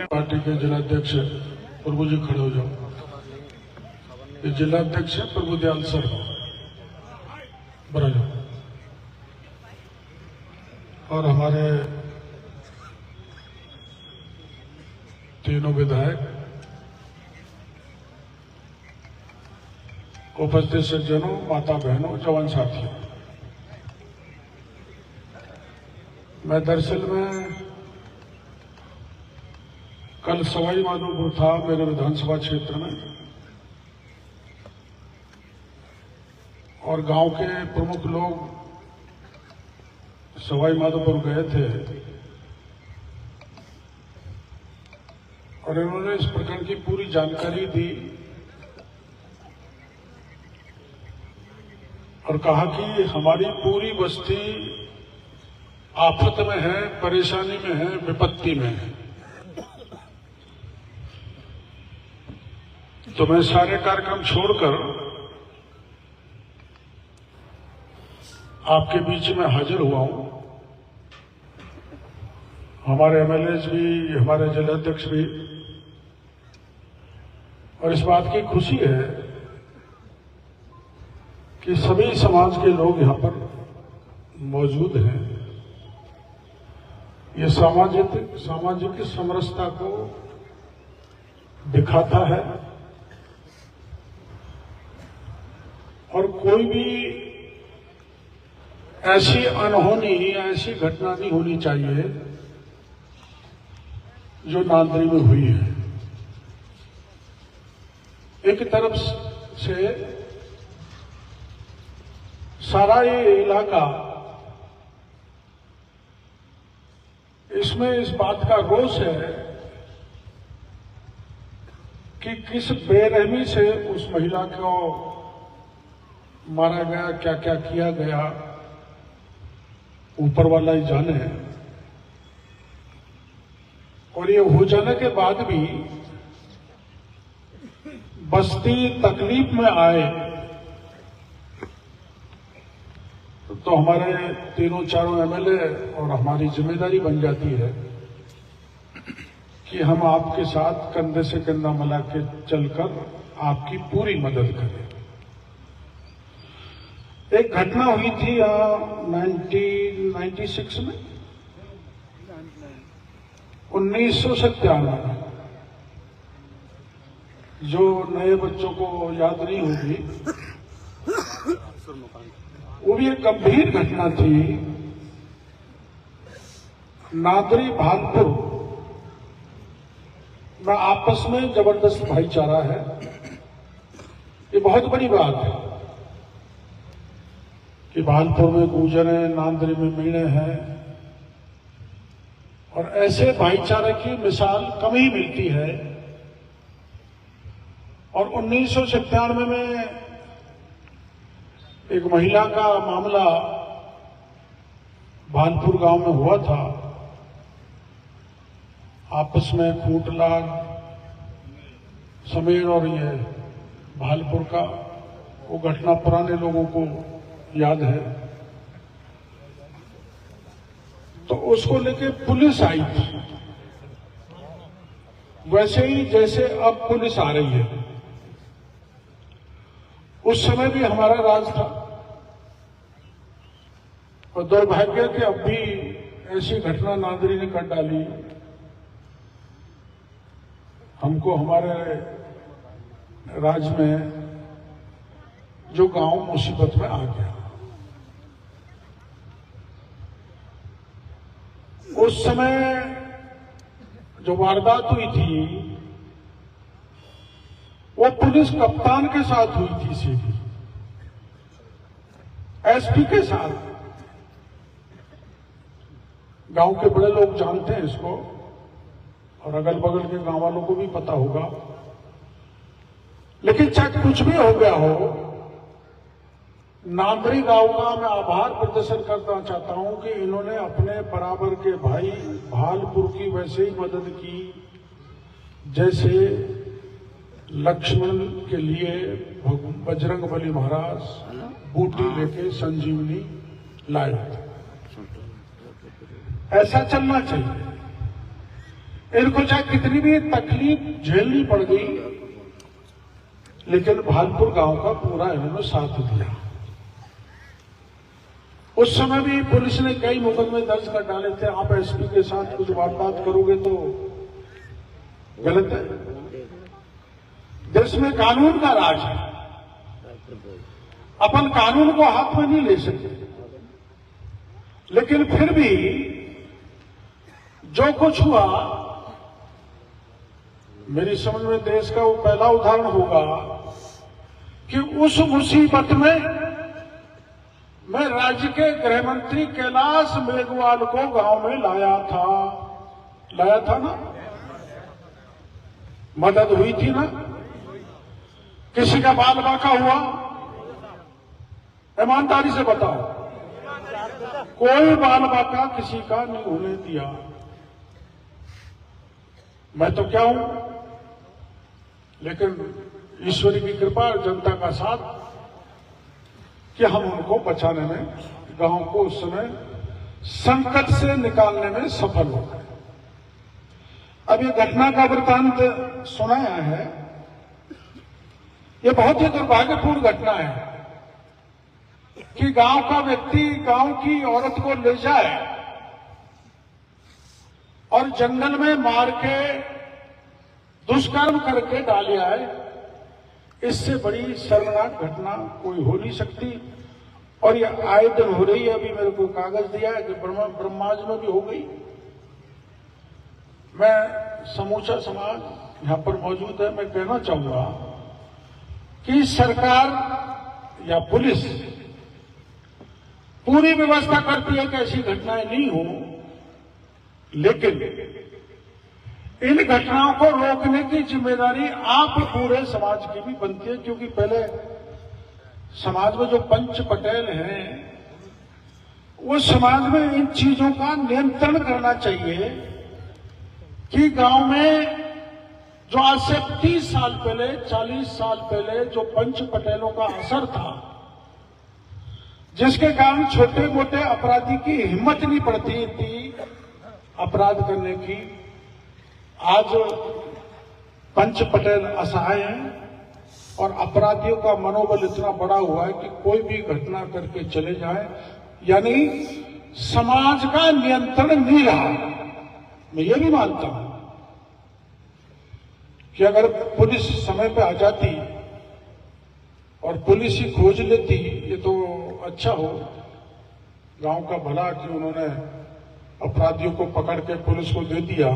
Party के जिलाध्यक्ष प्रभु जी खड़े हो जाओ। ये जिलाध्यक्ष है प्रभु दयाल सर, बना जाओ। और हमारे तीनों विधायक, उपस्थित सज्जनों, माता बहनों, जवान साथियों, मैं दरअसल में कल सवाई माधोपुर था मेरे विधानसभा क्षेत्र में, और गांव के प्रमुख लोग सवाई माधोपुर गए थे और इन्होंने इस प्रकरण की पूरी जानकारी दी और कहा कि हमारी पूरी बस्ती आफत में है, परेशानी में है, विपत्ति में है। तो मैं सारे कार्यक्रम छोड़कर आपके बीच में हाजिर हुआ हूं। हमारे एमएलए भी, हमारे जिलाध्यक्ष भी, और इस बात की खुशी है कि सभी समाज के लोग यहां पर मौजूद हैं। ये सामाजिक समरसता को दिखाता है और कोई भी ऐसी अनहोनी, ऐसी घटना नहीं होनी चाहिए जो नांदरी में हुई है। एक तरफ से सारा ये इलाका इसमें इस बात का रोष है कि किस बेरहमी से उस महिला को मारा गया, क्या क्या किया गया, ऊपर वाला ही जाने। और ये हो जाने के बाद भी बस्ती तकलीफ में आए तो हमारे तीनों चारों एमएलए और हमारी जिम्मेदारी बन जाती है कि हम आपके साथ कंधे से कंधा मिला के चलकर आपकी पूरी मदद करें। एक घटना हुई थी 1996 में, 1997 में, जो नए बच्चों को याद नहीं होगी, वो भी एक गंभीर घटना थी। नादरी भालपुर में आपस में जबरदस्त भाईचारा है। ये बहुत बड़ी बात है कि भालपुर में गुर्जर हैं, नांदरी में मीणे हैं, और ऐसे भाईचारे की मिसाल कम ही मिलती है। और 1997 में एक महिला का मामला भालपुर गांव में हुआ था। आपस में खूंटलाग, समेर और ये भालपुर का वो घटना पुराने लोगों को याद है। तो उसको लेके पुलिस आई थी, वैसे ही जैसे अब पुलिस आ रही है। उस समय भी हमारा राज था और दुर्भाग्य कि अब भी ऐसी घटना नांदरी ने कर डाली। हमको हमारे राज्य में जो गांव मुसीबत में आ गया, उस समय जो वारदात हुई थी वो पुलिस कप्तान के साथ हुई थी, सीधी एसपी के साथ। गांव के बड़े लोग जानते हैं इसको और अगल बगल के गांव वालों को भी पता होगा। लेकिन चाहे कुछ भी हो गया हो, नांदरी गांव का मैं आभार प्रदर्शन करना चाहता हूं कि इन्होंने अपने बराबर के भाई भालपुर की वैसे ही मदद की जैसे लक्ष्मण के लिए बजरंगबली महाराज बूटी लेके संजीवनी लाए। ऐसा चलना चाहिए। इनको चाहे कितनी भी तकलीफ झेलनी पड़ गई, लेकिन भालपुर गांव का पूरा इन्होंने साथ दिया। उस समय भी पुलिस ने कई मुकदमे दर्ज कर डाले थे। आप एसपी के साथ कुछ वार्तालाप करोगे तो गलत है। देश में कानून का राज है, अपन कानून को हाथ में नहीं ले सकते, लेकिन फिर भी जो कुछ हुआ, मेरी समझ में देश का वो पहला उदाहरण होगा कि उस मुसीबत में मैं राज्य के गृह मंत्री कैलाश मेघवाल को गांव में लाया था ना, मदद हुई थी ना, किसी का बाल बाका हुआ, ईमानदारी से बताओ, कोई बाल बाका किसी का नहीं होने दिया। मैं तो क्या हूं, लेकिन ईश्वर की कृपा, जनता का साथ कि हम उनको बचाने में, गांव को उस समय संकट से निकालने में सफल हो गए। अब ये घटना का वृत्तांत सुनाया है, ये बहुत ही दुर्भाग्यपूर्ण घटना है कि गांव का व्यक्ति गांव की औरत को ले जाए और जंगल में मार के दुष्कर्म करके डाले आए। इससे बड़ी शर्मनाक घटना कोई हो नहीं सकती, और ये आए दिन हो रही है। अभी मेरे को कागज दिया है कि ब्रह्माज में भी हो गई। मैं समूचा समाज यहां पर मौजूद है, मैं कहना चाहूंगा कि सरकार या पुलिस पूरी व्यवस्था करती है कि ऐसी घटनाएं नहीं हो, लेकिन इन घटनाओं को रोकने की जिम्मेदारी आप पूरे समाज की भी बनती है, क्योंकि पहले समाज में जो पंच पटेल हैं, वो समाज में इन चीजों का नियंत्रण करना चाहिए कि गांव में जो आज से 30 साल पहले, 40 साल पहले जो पंच पटेलों का असर था, जिसके कारण छोटे मोटे अपराधी की हिम्मत नहीं पड़ती थी अपराध करने की, आज पंच पटेल असहाय हैं और अपराधियों का मनोबल इतना बड़ा हुआ है कि कोई भी घटना करके चले जाए, यानी समाज का नियंत्रण नहीं रहा। मैं ये भी मानता हूं कि अगर पुलिस समय पे आ जाती और पुलिस ही खोज लेती, ये तो अच्छा हो, गांव का भला कि उन्होंने अपराधियों को पकड़ के पुलिस को दे दिया।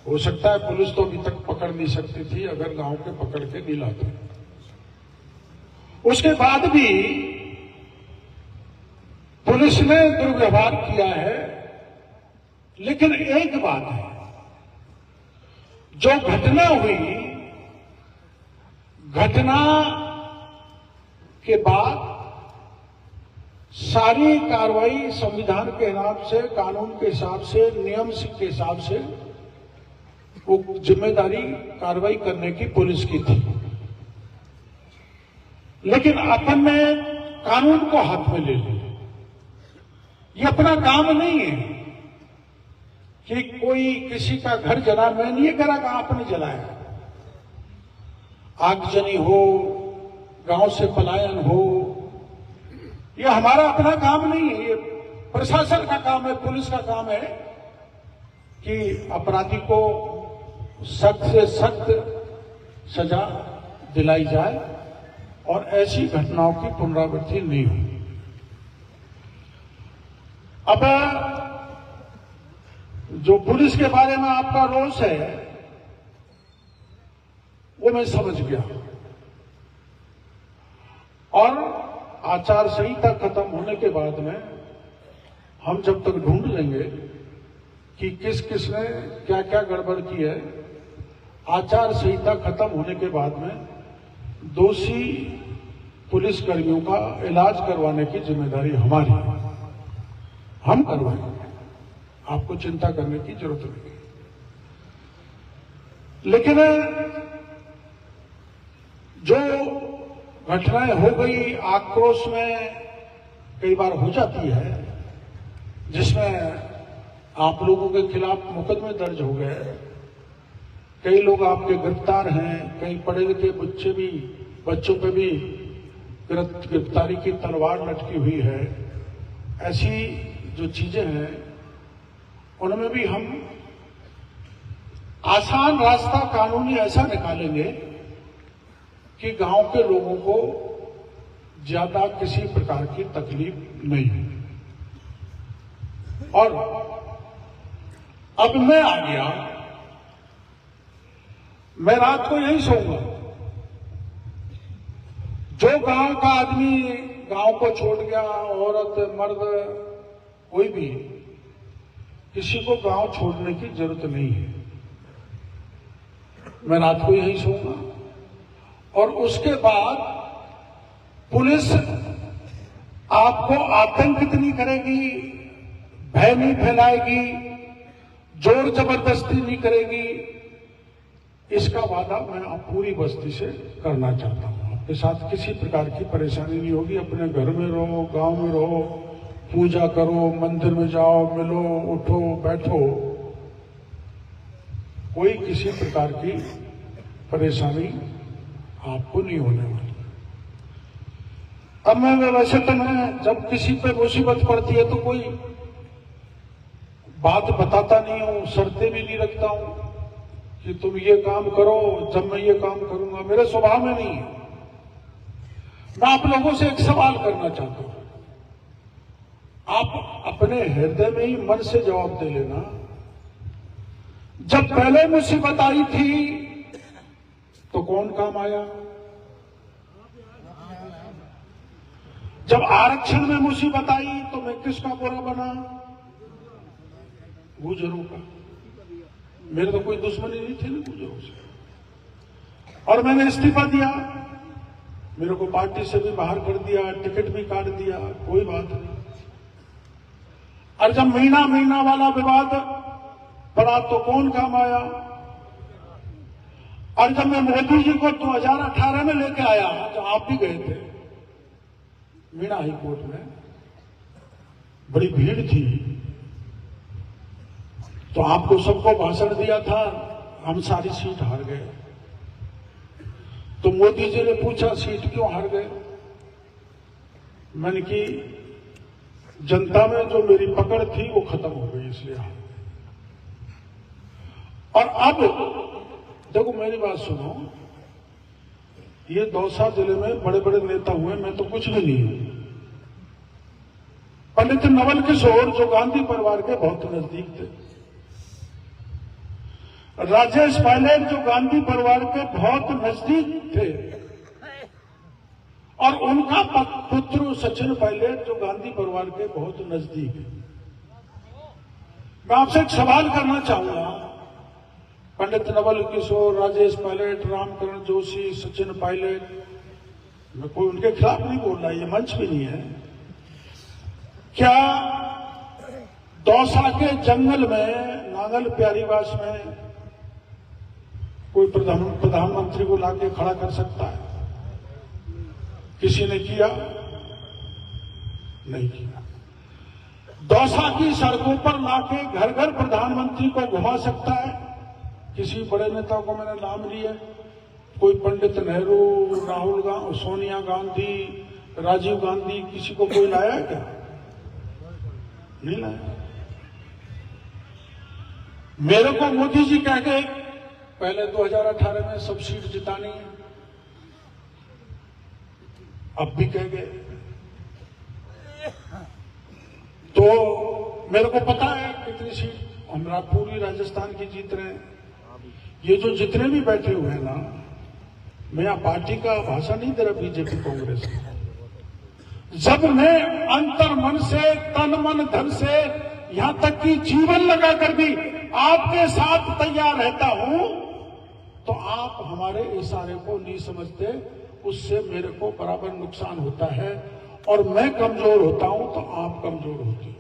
हो सकता है पुलिस तो अभी तक पकड़ नहीं सकती थी अगर गांव के पकड़ के नहीं लाते। उसके बाद भी पुलिस ने दुर्व्यवहार किया है, लेकिन एक बात है, जो घटना हुई, घटना के बाद सारी कार्रवाई संविधान के हिसाब से, कानून के हिसाब से, नियम के हिसाब से वो जिम्मेदारी कार्रवाई करने की पुलिस की थी। लेकिन अपन ने कानून को हाथ में ले लिया। ये अपना काम नहीं है कि कोई किसी का घर जला, मैं नहीं करा कि आपने जलाया, आगजनी हो, गांव से पलायन हो, ये हमारा अपना काम नहीं है। ये प्रशासन का काम है, पुलिस का काम है कि अपराधी को सख्त से सख्त सजा दिलाई जाए और ऐसी घटनाओं की पुनरावृत्ति नहीं हो। अब जो पुलिस के बारे में आपका रोष है वो मैं समझ गया, और आचार संहिता खत्म होने के बाद में हम जब तक ढूंढ लेंगे कि किस किस ने क्या क्या गड़बड़ की है, आचार संहिता खत्म होने के बाद में दोषी पुलिस कर्मियों का इलाज करवाने की जिम्मेदारी हमारी है, हम करवाएंगे, आपको चिंता करने की जरूरत नहीं। लेकिन जो घटनाएं हो गई, आक्रोश में कई बार हो जाती है, जिसमें आप लोगों के खिलाफ मुकदमे दर्ज हो गए, कई लोग आपके गिरफ्तार हैं, कई पढ़े लिखे बच्चों पे भी गिरफ्तारी की तलवार लटकी हुई है। ऐसी जो चीजें हैं उनमें भी हम आसान रास्ता कानूनी ऐसा निकालेंगे कि गांव के लोगों को ज्यादा किसी प्रकार की तकलीफ नहीं हो। और अब मैं आ गया, मैं रात को यही सोऊंगा। जो गांव का आदमी गांव को छोड़ गया, औरत मर्द कोई भी, किसी को गांव छोड़ने की जरूरत नहीं है। मैं रात को यही सोऊंगा और उसके बाद पुलिस आपको आतंकित नहीं करेगी, भय नहीं फैलाएगी, जोर जबरदस्ती नहीं करेगी। इसका वादा मैं आप पूरी बस्ती से करना चाहता हूं। आपके साथ किसी प्रकार की परेशानी नहीं होगी। अपने घर में रहो, गांव में रहो, पूजा करो, मंदिर में जाओ, मिलो, उठो, बैठो, कोई किसी प्रकार की परेशानी आपको नहीं होने वाली। अब मैं वैसे तो मैं जब किसी पे मुसीबत पड़ती है तो कोई बात बताता नहीं हूं, शर्तें भी नहीं रखता हूं कि तुम ये काम करो जब मैं ये काम करूंगा, मेरे स्वभाव में नहीं है। मैं आप लोगों से एक सवाल करना चाहता हूं, आप अपने हृदय में ही मन से जवाब दे लेना। जब पहले मुसीबत आई थी तो कौन काम आया? जब आरक्षण में मुसीबत आई तो मैं किसका बुरा बना? गुजरों का। मेरे तो कोई दुश्मनी नहीं थी ना गुजरों से। और मैंने इस्तीफा दिया, मेरे को पार्टी से भी बाहर कर दिया, टिकट भी काट दिया, कोई बात नहीं। और जब महीना वाला विवाद पड़ा तो कौन काम आया? और जब मैं मोदी जी को 2018 में लेके आया, तो आप भी गए थे मीणा हाई कोर्ट में, बड़ी भीड़ थी, तो आपको सबको भाषण दिया था, हम सारी सीट हार गए। तो मोदी जी ने पूछा सीट क्यों हार गए? मैंने कि जनता में जो मेरी पकड़ थी वो खत्म हो गई, इसलिए हार गए। और अब देखो मेरी बात सुनो, ये दौसा जिले में बड़े बड़े नेता हुए, मैं तो कुछ भी नहीं हूं। पंडित नवल किशोर जो गांधी परिवार के बहुत नजदीक थे, राजेश पायलट जो गांधी परिवार के बहुत नजदीक थे, और उनका पुत्र सचिन पायलट जो गांधी परिवार के बहुत नजदीक है। मैं आपसे एक सवाल करना चाहूंगा, पंडित नवल किशोर, राजेश पायलट, रामकरण जोशी, सचिन पायलट, मैं कोई उनके खिलाफ नहीं बोल रहा, ये मंच भी नहीं है। क्या दौसा के जंगल में, नांगल प्यारीवास में कोई प्रधानमंत्री को लाके खड़ा कर सकता है? किसी ने किया? नहीं किया। दौसा की सड़कों पर लाके घर घर प्रधानमंत्री को घुमा सकता है? किसी बड़े नेता को मैंने नाम लिया, कोई पंडित नेहरू, राहुल गांधी, सोनिया गांधी, राजीव गांधी, किसी को कोई लाया क्या? नहीं लाया। मेरे को मोदी जी कह गए पहले 2018 में सब सीट जितानी है, अब भी कह गए। तो मेरे को पता है कितनी सीट हम पूरी राजस्थान की जीत रहे हैं। ये जो जितने भी बैठे हुए हैं ना, मैं यहाँ पार्टी का भाषण नहीं दे रहा, बीजेपी कांग्रेस। जब मैं अंतर मन से, तन मन धन से, यहां तक कि जीवन लगाकर भी आपके साथ तैयार रहता हूं, तो आप हमारे इशारे को नहीं समझते, उससे मेरे को बराबर नुकसान होता है। और मैं कमजोर होता हूं तो आप कमजोर होती हैं।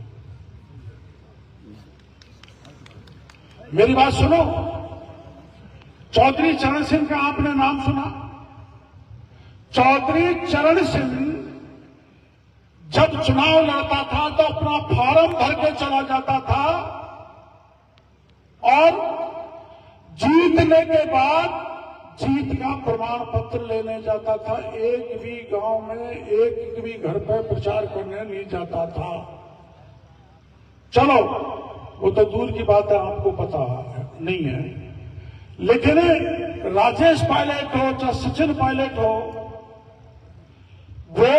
मेरी बात सुनो, चौधरी चरण सिंह का आपने नाम सुना? चौधरी चरण सिंह जब चुनाव लड़ता था तो अपना फॉर्म भर के चला जाता था और जीतने के बाद जीत का प्रमाण पत्र लेने जाता था। एक भी गांव में एक भी घर पर प्रचार करने नहीं जाता था। चलो वो तो दूर की बात है, आपको पता नहीं है, लेकिन राजेश पायलट हो चाहे सचिन पायलट हो, वो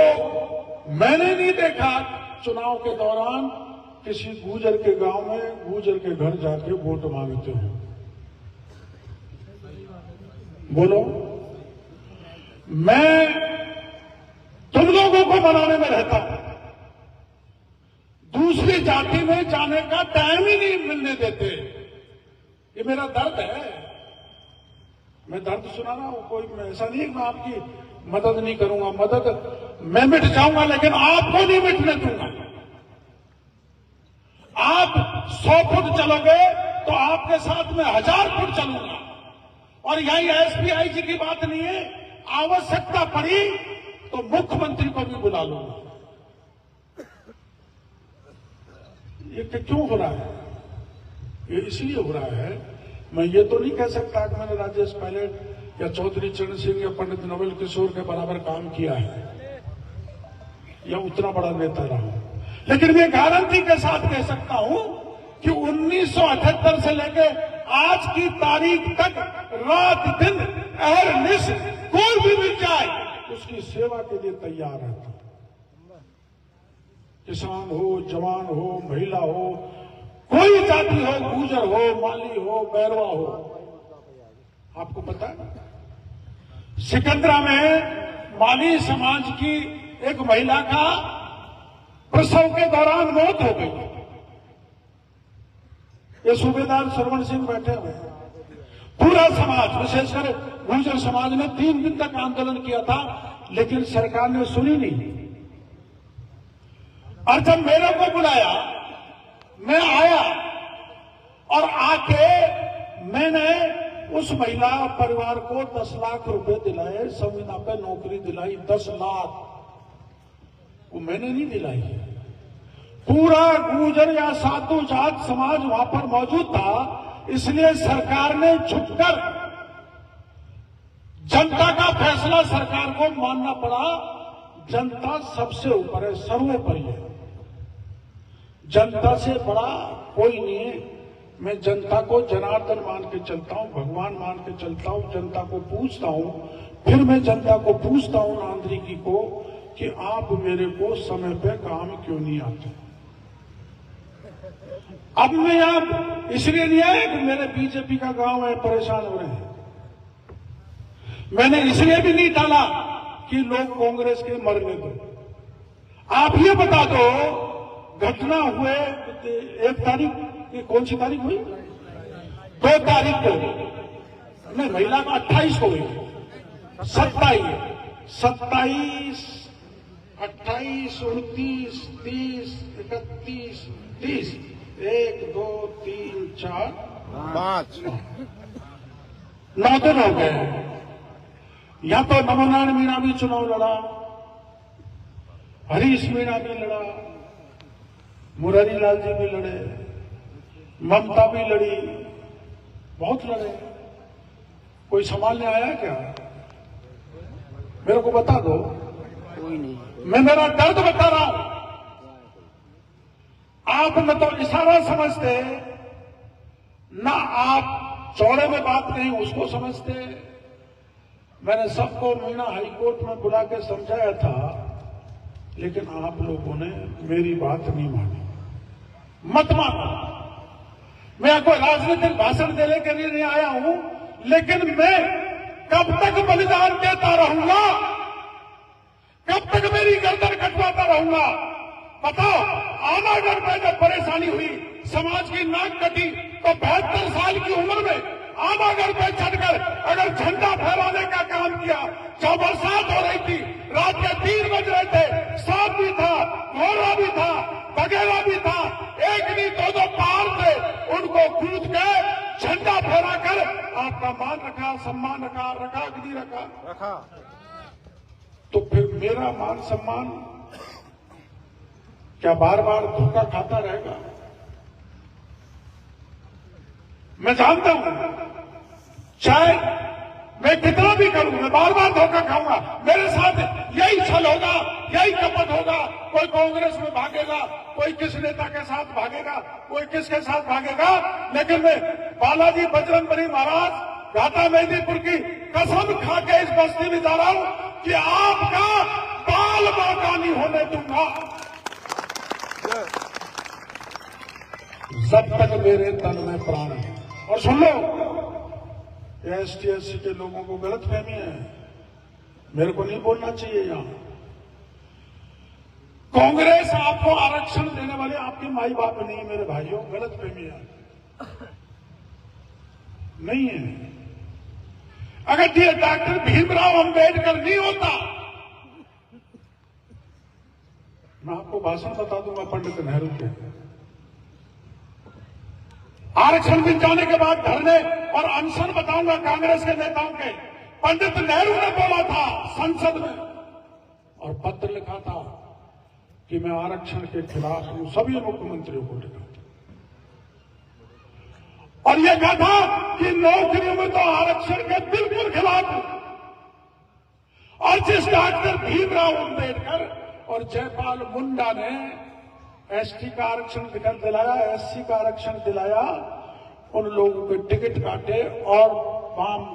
मैंने नहीं देखा चुनाव के दौरान किसी गुर्जर के गांव में गुर्जर के घर जाके वोट मांगते हो। बोलो, मैं तुम लोगों को मनाने में रहता हूं, दूसरी जाति में जाने का टाइम ही नहीं मिलने देते। ये मेरा दर्द है, मैं दर्द सुना रहा हूं। कोई ऐसा नहीं है मैं आपकी मदद नहीं करूंगा, मदद मैं मिट जाऊंगा लेकिन आपको नहीं मिटने दूंगा। आप 100 फुट चलोगे तो आपके साथ में 1000 फुट चलूंगा। और यही एसपीआई जी की बात नहीं है, आवश्यकता पड़ी तो मुख्यमंत्री को भी बुला लूंगा। ये क्यों हो रहा है? ये इसलिए हो रहा है, मैं ये तो नहीं कह सकता कि मैंने राजेश पायलट या चौधरी चरण सिंह या पंडित नवल किशोर के बराबर काम किया है या उतना बड़ा नेता रहा हूं, लेकिन मैं गारंटी के साथ कह सकता हूं कि 1978 से लेकर आज की तारीख तक रात दिन अहरनिश कोई भी मिल जाए उसकी सेवा के लिए तैयार रहता। किसान हो, जवान हो, महिला हो, कोई जाति हो, गुर्जर हो, माली हो, बैरवा हो। आपको पता है सिकंदरा में माली समाज की एक महिला का प्रसव के दौरान मौत हो गई। ये सूबेदार श्रवण सिंह बैठे हुए, पूरा समाज विशेषकर गुर्जर समाज ने 3 दिन तक आंदोलन किया था, लेकिन सरकार ने सुनी नहीं। और जब मेरे को बुलाया, मैं आया और आके मैंने उस महिला परिवार को 10 लाख रुपए दिलाए, संविदा पे नौकरी दिलाई 10 लाख। वो मैंने नहीं दिलाई, पूरा गुर्जर या साधु जाट समाज वहां पर मौजूद था, इसलिए सरकार ने झुककर जनता का फैसला सरकार को मानना पड़ा। जनता सबसे ऊपर है, सर्वोपरि है, जनता से बड़ा कोई नहीं है। मैं जनता को जनार्दन मान के चलता हूं, भगवान मान के चलता हूं, जनता को पूछता हूं, फिर मैं जनता को पूछता हूं नांद्रिकी को कि आप मेरे को समय पे काम क्यों नहीं आते। अब मैं यहां इसलिए नहीं आया कि मेरे बीजेपी का गांव है, परेशान हो रहे हैं। मैंने इसलिए भी नहीं डाला कि लोग कांग्रेस के मरने दो। आप ये बता दो, घटना हुए 1 तारीख की, कौन सी तारीख हुई? 2 तारीख को नहीं, महिला का 28 को हुई, 27, 28, 29, 30, 31, 30, 1, 2, 3, 4, 5, 9 दिन हो गए। या तो नमोनारायण मीणा भी चुनाव लड़ा, हरीश मीणा भी लड़ा, मुरारी लाल जी भी लड़े, ममता भी लड़ी, बहुत लड़े। कोई संभालने आया क्या? मेरे को बता दो। कोई नहीं। मैं मेरा दर्द बता रहा हूं, आप न तो इशारा समझते, ना आप चौड़े में बात कहीं उसको समझते। मैंने सबको मीणा हाईकोर्ट में बुला के समझाया था, लेकिन आप लोगों ने मेरी बात नहीं मानी। मत मानो, मैं कोई राजनीतिक भाषण देने के लिए नहीं आया हूं, लेकिन मैं कब तक बलिदान देता रहूंगा, कब तक मेरी गर्दन कटवाता रहूंगा? बताओ, आमागढ़ में जब परेशानी हुई, समाज की नाक कटी, तो 72 साल की उम्र में आमागढ़ पे चढ़कर अगर झंडा फहराने का काम किया, जब बरसात हो रही थी, रात के 3 बज रहे थे, सांप भी था, घोड़ा भी था, बगेड़ा भी था, एक नहीं 2-2 पहाड़ थे, उनको कूद के झंडा फहरा कर आपका मान रखा, सम्मान रखा, रखा कि नहीं रखा? तो फिर मेरा मान सम्मान क्या बार बार धोखा खाता रहेगा? मैं जानता हूं, चाहे मैं कितना भी करूं, मैं बार बार धोखा खाऊंगा, मेरे साथ यही छल होगा, यही कपट होगा। कोई कांग्रेस में भागेगा, कोई किस नेता के साथ भागेगा, कोई किसके साथ भागेगा, लेकिन मैं बालाजी बजरंगबली महाराज घाटा मेहंदीपुर की कसम खा के इस बस्ती में जा रहा हूं कि आपका बाल बाका नहीं होने दूंगा जब तक मेरे तन में प्राण है। और सुन लो, एसटी एससी के लोगों को गलत फहमी है, मेरे को नहीं बोलना चाहिए यहां। कांग्रेस आपको आरक्षण देने वाले आपके माई बाप नहीं है मेरे भाइयों, गलत फहमी है, नहीं है। अगर डॉक्टर भीमराव अंबेडकर नहीं होता, मैं आपको भाषण बता दूंगा पंडित नेहरू के। आरक्षण मिल जाने के बाद धरने और अनशन बताऊंगा कांग्रेस के नेताओं के। पंडित नेहरू ने बोला था संसद में और पत्र लिखा था कि मैं आरक्षण के खिलाफ हूं, सभी मुख्यमंत्रियों को लिखा था और यह कहा था कि नौकरियों में तो आरक्षण के बिल्कुल खिलाफ हूं। और जिस डॉक्टर भीमराव अंबेडकर और जयपाल मुंडा ने एसटी का आरक्षण दिलाया, एससी का आरक्षण दिलाया, उन लोगों के टिकट काटे और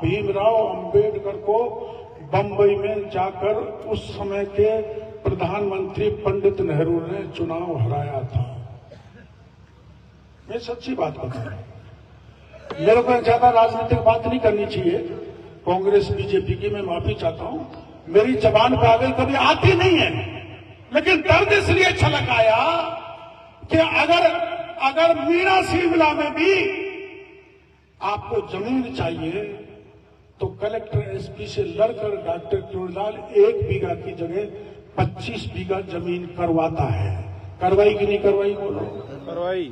भीमराव अंबेडकर को बंबई में जाकर उस समय के प्रधानमंत्री पंडित नेहरू ने चुनाव हराया था। मैं सच्ची बात बता रहा हूं, मेरे को ज्यादा राजनीतिक बात नहीं करनी चाहिए। कांग्रेस बीजेपी की मैं माफी चाहता हूं, मेरी जबान पे आगे कभी आती नहीं है, लेकिन दर्द इसलिए छलक आया कि अगर मीणा सिंगला में भी आपको जमीन चाहिए तो कलेक्टर एसपी से लड़कर डॉक्टर चुड़लाल 1 बीघा की जगह 25 बीघा जमीन करवाता है। करवाई कि नहीं करवाई बोलो? करवाई।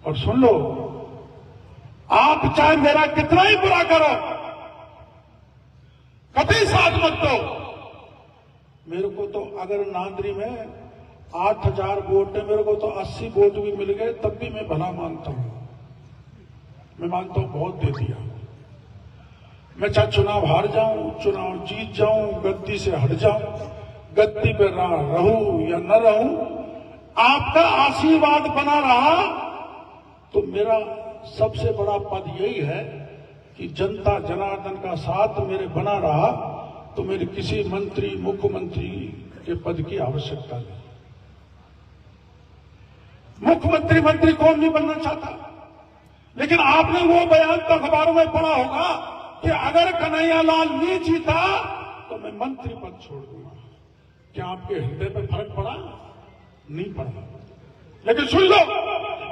और सुन लो, आप चाहे मेरा कितना ही बुरा करो, कभी साथ मत दो। मेरे को तो अगर नांदरी में 8000 वोट है, मेरे को तो 80 वोट भी मिल गए तब भी मैं भला मानता हूं। मैं मानता हूं बहुत दे दिया। मैं चाहे चुनाव हार जाऊं, चुनाव जीत जाऊं, गद्दी से हट जाऊं, गद्दी पे रहूं या न रहूं, आपका आशीर्वाद बना रहा तो मेरा सबसे बड़ा पद यही है कि जनता जनार्दन का साथ मेरे बना रहा तो मेरे किसी मंत्री मुख्यमंत्री के पद की आवश्यकता नहीं। मुख्यमंत्री मंत्री कौन नहीं बनना चाहता, लेकिन आपने वो बयान तो अखबारों में पढ़ा होगा कि अगर कन्हैयालाल नहीं जीता तो मैं मंत्री पद छोड़ दूंगा। क्या आपके हृदय पे फर्क पड़ा? नहीं पड़ा। लेकिन सुन लो,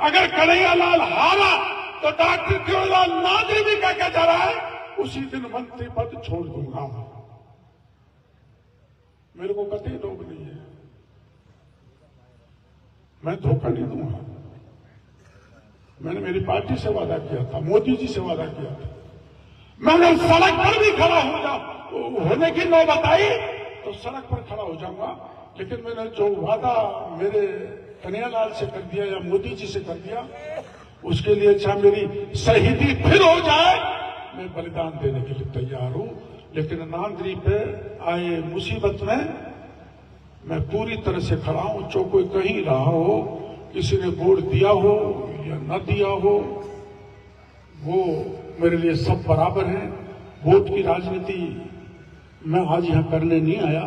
अगर कन्हैयालाल हारा तो डॉक्टर चुड़लाल नादरी भी क्या जा रहा है, उसी दिन मंत्री पद छोड़ दूंगा। मेरे को कतई लोग नहीं है, मैं धोखा नहीं दूंगा। मैंने मेरी पार्टी से वादा किया था, मोदी जी से वादा किया था, मैंने सड़क पर भी खड़ा होने की नौबत आई तो सड़क पर खड़ा हो जाऊंगा। लेकिन मैंने जो वादा मेरे कन्हैयालाल से कर दिया या मोदी जी से कर दिया, उसके लिए चाहे मेरी शहीदी फिर हो जाए, मैं बलिदान देने के लिए तैयार हूं। लेकिन नांदरी पे आए मुसीबत में मैं पूरी तरह से खड़ा हूं। जो कोई कहीं रहा हो, किसी ने वोट दिया हो या न दिया हो, वो मेरे लिए सब बराबर है। वोट की राजनीति मैं आज यहां करने नहीं आया।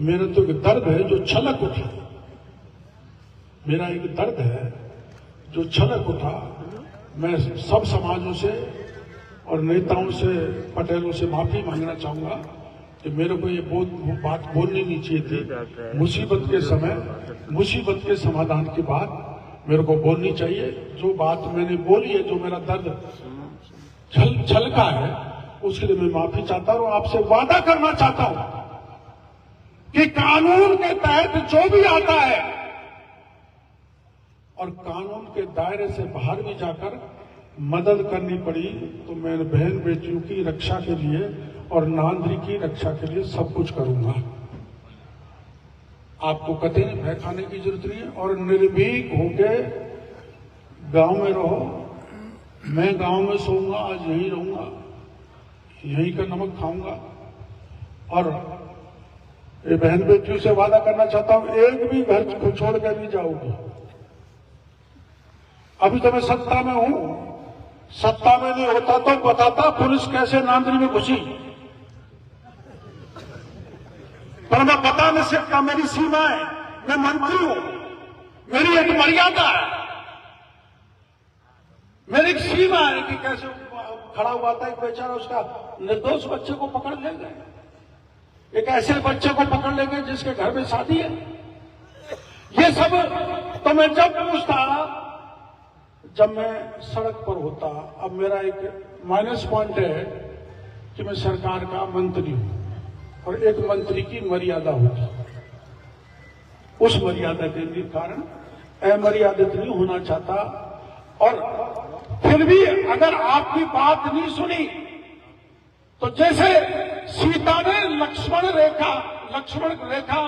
मेरा तो एक दर्द है जो छलक उठा, मेरा एक दर्द है जो छलक उठा। मैं सब समाजों से और नेताओं से, पटेलों से माफी मांगना चाहूंगा कि मेरे को ये बात बोलनी नहीं चाहिए थी। मुसीबत के समय, मुसीबत के समाधान की बात मेरे को बोलनी चाहिए। जो बात मैंने बोली है, जो मेरा दर्द छलका है, उसके लिए मैं माफी चाहता हूं। आपसे वादा करना चाहता हूं कि कानून के तहत जो भी आता है और कानून के दायरे से बाहर भी जाकर मदद करनी पड़ी तो मैं बहन बेटियों की रक्षा के लिए और नांदरी की रक्षा के लिए सब कुछ करूंगा। आपको कतई भय खाने की जरूरत नहीं है और निर्भीक होकर गांव में रहो, मैं गांव में सोऊंगा, आज यहीं रहूंगा, यहीं का नमक खाऊंगा। और ये बहन बेटियों से वादा करना चाहता हूं, एक भी घर को छोड़ कर नहीं जाऊंगी। अभी तो मैं सत्ता में हूं, सत्ता में नहीं होता तो बताता पुलिस कैसे नांदरी में घुसी, पर मैं बता नहीं सकता, मेरी सीमा है, मैं मंत्री हूं, मेरी एक मर्यादा है, मेरी एक सीमा है कि कैसे खड़ा हुआ था एक बेचारा, उसका निर्दोष बच्चे को पकड़ ले गए, एक ऐसे बच्चे को पकड़ ले गए जिसके घर में शादी है। ये सब तो मैं जब पूछता, जब मैं सड़क पर होता। अब मेरा एक माइनस पॉइंट है कि मैं सरकार का मंत्री हूं और एक मंत्री की मर्यादा होती, उस मर्यादा के कारण अमर्यादित नहीं होना चाहता। और फिर भी अगर आपकी बात नहीं सुनी तो जैसे सीता ने लक्ष्मण रेखा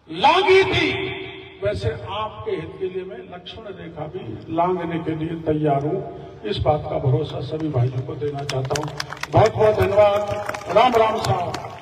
लांगी थी, वैसे आपके हित के लिए मैं लक्ष्मण रेखा भी लांघने के लिए तैयार हूं। इस बात का भरोसा सभी भाइयों को देना चाहता हूं। बहुत बहुत धन्यवाद। राम राम साहब।